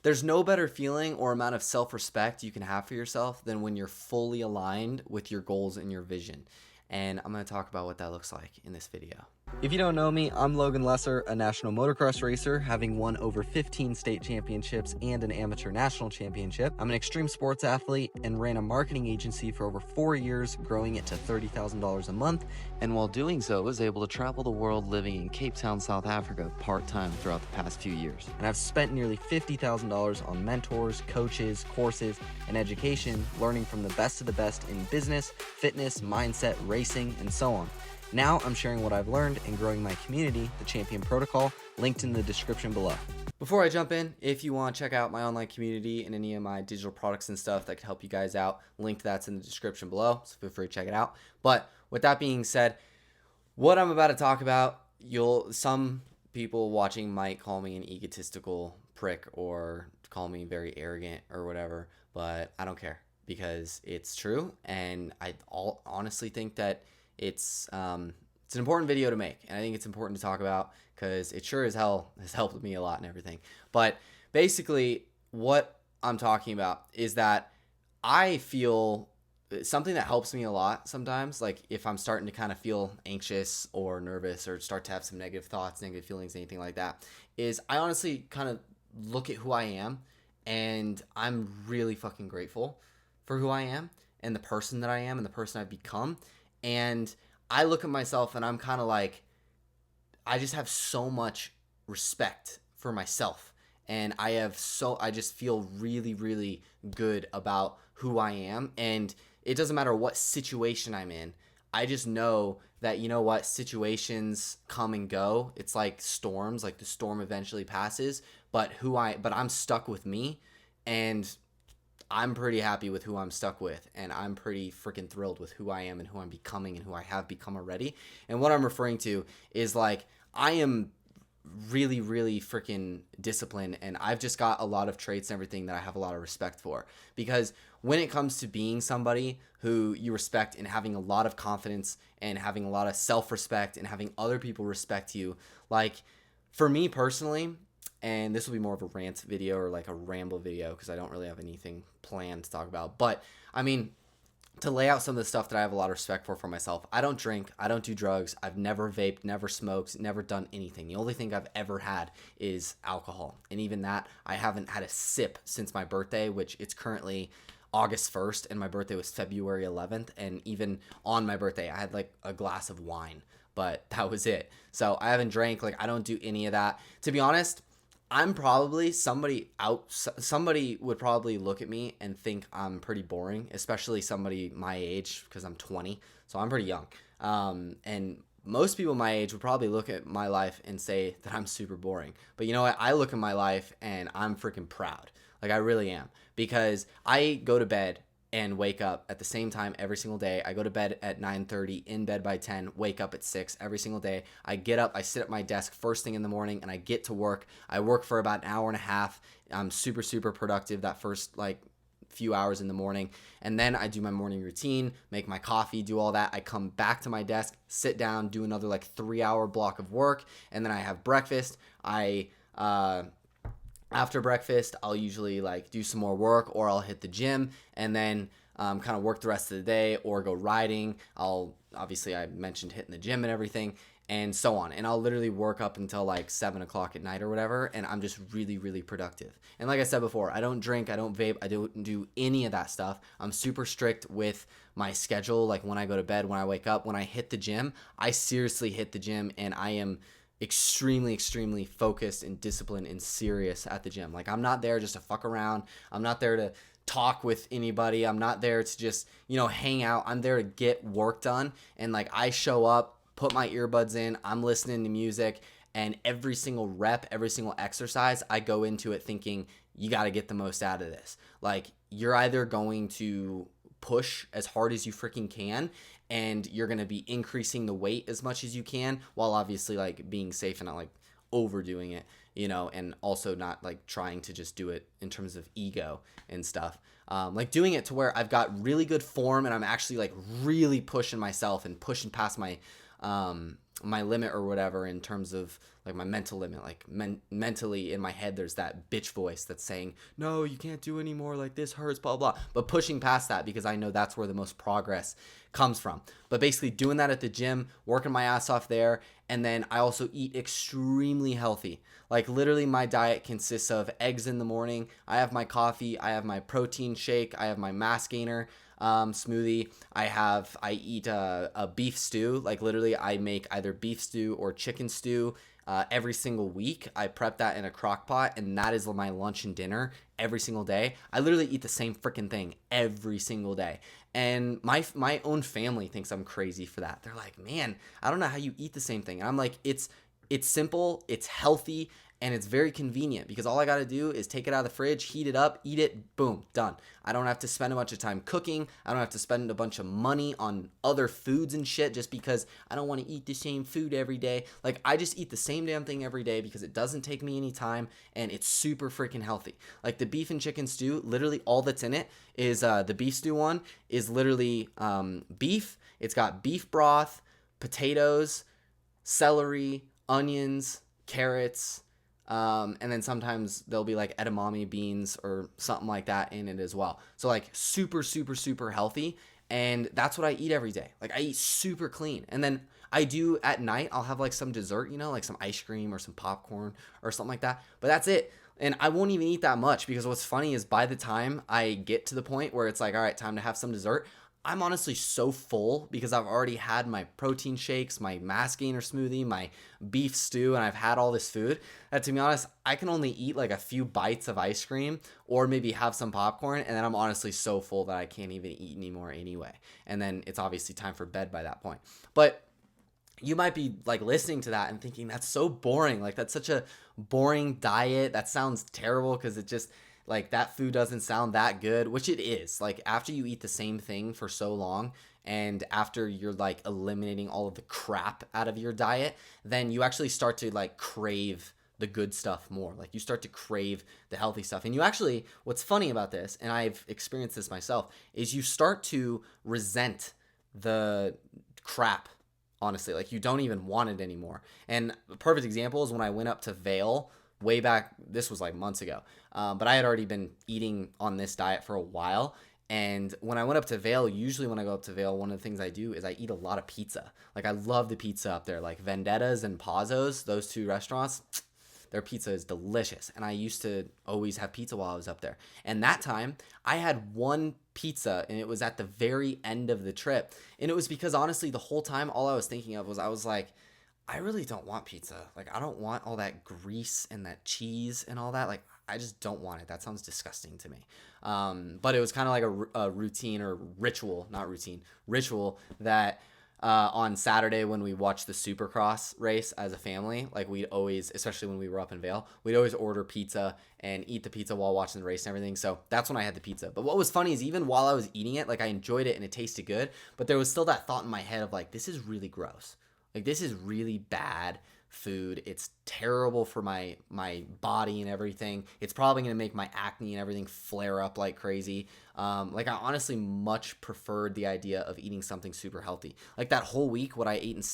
there's no better feeling or amount of self-respect you can have for yourself than when you're fully aligned with your goals and your vision. And I'm going to talk about what that looks like in this video. If you don't know me, I'm Logan Lesser, a national motocross racer, having won over 15 state championships and an amateur national championship. I'm an extreme sports athlete and ran a marketing agency for over 4 years, growing it to $30,000 a month. And while doing so, was able to travel the world living in Cape Town, South Africa, part-time throughout the past few years. And I've spent nearly $50,000 on mentors, coaches, courses, and education, learning from the best of the best in business, fitness, mindset, racing, and so on. Now I'm sharing what I've learned and growing my community, the Champion Protocol, linked in the description below. Before I jump in, if you want to check out my online community and any of my digital products and stuff that could help you guys out, link to that's in the description below, so feel free to check it out. But with that being said, what I'm about to talk about, some people watching might call me an egotistical prick or call me very arrogant or whatever, but I don't care because it's true, and I honestly think that it's an important video to make, and I think it's important to talk about because it sure as hell has helped me a lot and everything. But basically what I'm talking about is that I feel something that helps me a lot sometimes, like if I'm starting to kind of feel anxious or nervous or start to have some negative thoughts, negative feelings, anything like that, is I honestly kind of look at who I am, and I'm really fucking grateful for who I am and the person that I am and the person I've become. And I look at myself and I'm kind of like, I just have so much respect for myself. And I just feel really, really good about who I am. And it doesn't matter what situation I'm in. I just know that, you know what, situations come and go. It's like storms, like the storm eventually passes, but I'm stuck with me, and I'm pretty happy with who I'm stuck with, and I'm pretty freaking thrilled with who I am and who I'm becoming and who I have become already. And what I'm referring to is like I am really, really freaking disciplined, and I've just got a lot of traits and everything that I have a lot of respect for. Because when it comes to being somebody who you respect and having a lot of confidence and having a lot of self-respect and having other people respect you, like for me personally, and this will be more of a rant video or like a ramble video because I don't really have anything planned to talk about. But I mean, to lay out some of the stuff that I have a lot of respect for myself, I don't drink, I don't do drugs, I've never vaped, never smoked, never done anything. The only thing I've ever had is alcohol. And even that, I haven't had a sip since my birthday, which it's currently August 1st, and my birthday was February 11th. And even on my birthday, I had like a glass of wine, but that was it. So I haven't drank, like I don't do any of that. To be honest, I'm probably somebody would probably look at me and think I'm pretty boring, especially somebody my age, because I'm 20, so I'm pretty young. And most people my age would probably look at my life and say that I'm super boring. But you know what? I look at my life and I'm freaking proud. Like I really am, because I go to bed and wake up at the same time every single day. I go to bed at 9:30, in bed by 10, wake up at 6 every single day. I get up, I sit at my desk first thing in the morning, and I get to work. I work for about an hour and a half. I'm super, super productive that first like few hours in the morning. And then I do my morning routine, make my coffee, do all that. I come back to my desk, sit down, do another like 3-hour block of work, and then I have breakfast. After breakfast, I'll usually like do some more work, or I'll hit the gym and then kind of work the rest of the day or go riding. I mentioned hitting the gym and everything, and so on. And I'll literally work up until like 7 o'clock at night or whatever. And I'm just really, really productive. And like I said before, I don't drink, I don't vape, I don't do any of that stuff. I'm super strict with my schedule. Like when I go to bed, when I wake up, when I hit the gym, I seriously hit the gym, and I am extremely, extremely focused and disciplined and serious at the gym. Like I'm not there just to fuck around. I'm not there to talk with anybody. I'm not there to just, hang out. I'm there to get work done. And like I show up, put my earbuds in, I'm listening to music, and every single rep, every single exercise, I go into it thinking you got to get the most out of this. Like you're either going to push as hard as you freaking can, and you're going to be increasing the weight as much as you can, while obviously like being safe and not like overdoing it, and also not like trying to just do it in terms of ego and stuff. Like doing it to where I've got really good form and I'm actually like really pushing myself and pushing past my my limit or whatever, in terms of like my mental limit. Like mentally in my head there's that bitch voice that's saying, no, you can't do anymore, like this hurts, blah blah, but pushing past that because I know that's where the most progress comes from. But basically doing that at the gym, working my ass off there. And then I also eat extremely healthy. Like literally my diet consists of eggs in the morning, I have my coffee, I have my protein shake, I have my mass gainer smoothie. I eat a beef stew. Like literally I make either beef stew or chicken stew every single week. I prep that in a crock pot, and that is my lunch and dinner every single day. I literally eat the same freaking thing every single day. And my own family thinks I'm crazy for that. They're like, man, I don't know how you eat the same thing. And I'm like, it's simple, it's healthy, and it's very convenient because all I got to do is take it out of the fridge, heat it up, eat it, boom, done. I don't have to spend a bunch of time cooking. I don't have to spend a bunch of money on other foods and shit just because I don't want to eat the same food every day. Like, I just eat the same damn thing every day because it doesn't take me any time, and it's super freaking healthy. Like the beef and chicken stew, literally all that's in it is the beef stew one is literally beef. It's got beef broth, potatoes, celery, onions, carrots, and then sometimes there'll be like edamame beans or something like that in it as well. So like super, super, super healthy. And that's what I eat every day. Like I eat super clean. And then I do at night, I'll have like some dessert, you know, like some ice cream or some popcorn or something like that. But that's it. And I won't even eat that much because what's funny is by the time I get to the point where it's like, all right, time to have some dessert, I'm honestly so full because I've already had my protein shakes, my mass gainer smoothie, my beef stew, and I've had all this food that, to be honest, I can only eat like a few bites of ice cream or maybe have some popcorn, and then I'm honestly so full that I can't even eat anymore anyway. And then it's obviously time for bed by that point. But you might be like listening to that and thinking that's so boring. Like that's such a boring diet. That sounds terrible because it just like that food doesn't sound that good, which it is. Like after you eat the same thing for so long and after you're like eliminating all of the crap out of your diet, then you actually start to like crave the good stuff more. Like you start to crave the healthy stuff. And you actually, what's funny about this, and I've experienced this myself, is you start to resent the crap. Honestly, like you don't even want it anymore. And the perfect example is when I went up to Vail way back. This was like months ago, but I had already been eating on this diet for a while. And when I went up to Vail, usually when I go up to Vail, one of the things I do is I eat a lot of pizza. Like I love the pizza up there, like Vendetta's and Pazzo's, those two restaurants. Their pizza is delicious. And I used to always have pizza while I was up there. And that time I had one pizza and it was at the very end of the trip. And it was because honestly, the whole time, all I was thinking of was I was like, I really don't want pizza. Like, I don't want all that grease and that cheese and all that. Like, I just don't want it. That sounds disgusting to me. But it was kind of like a routine or ritual, not routine, ritual that on Saturday when we watched the Supercross race as a family, like we'd always, especially when we were up in Vail, we'd always order pizza and eat the pizza while watching the race and everything. So that's when I had the pizza. But what was funny is even while I was eating it, like I enjoyed it and it tasted good, but there was still that thought in my head of like, this is really gross. Like this is really bad food. It's terrible for my body and everything. It's probably going to make my acne and everything flare up like crazy. Like I honestly much preferred the idea of eating something super healthy. Like that whole week, what I ate instead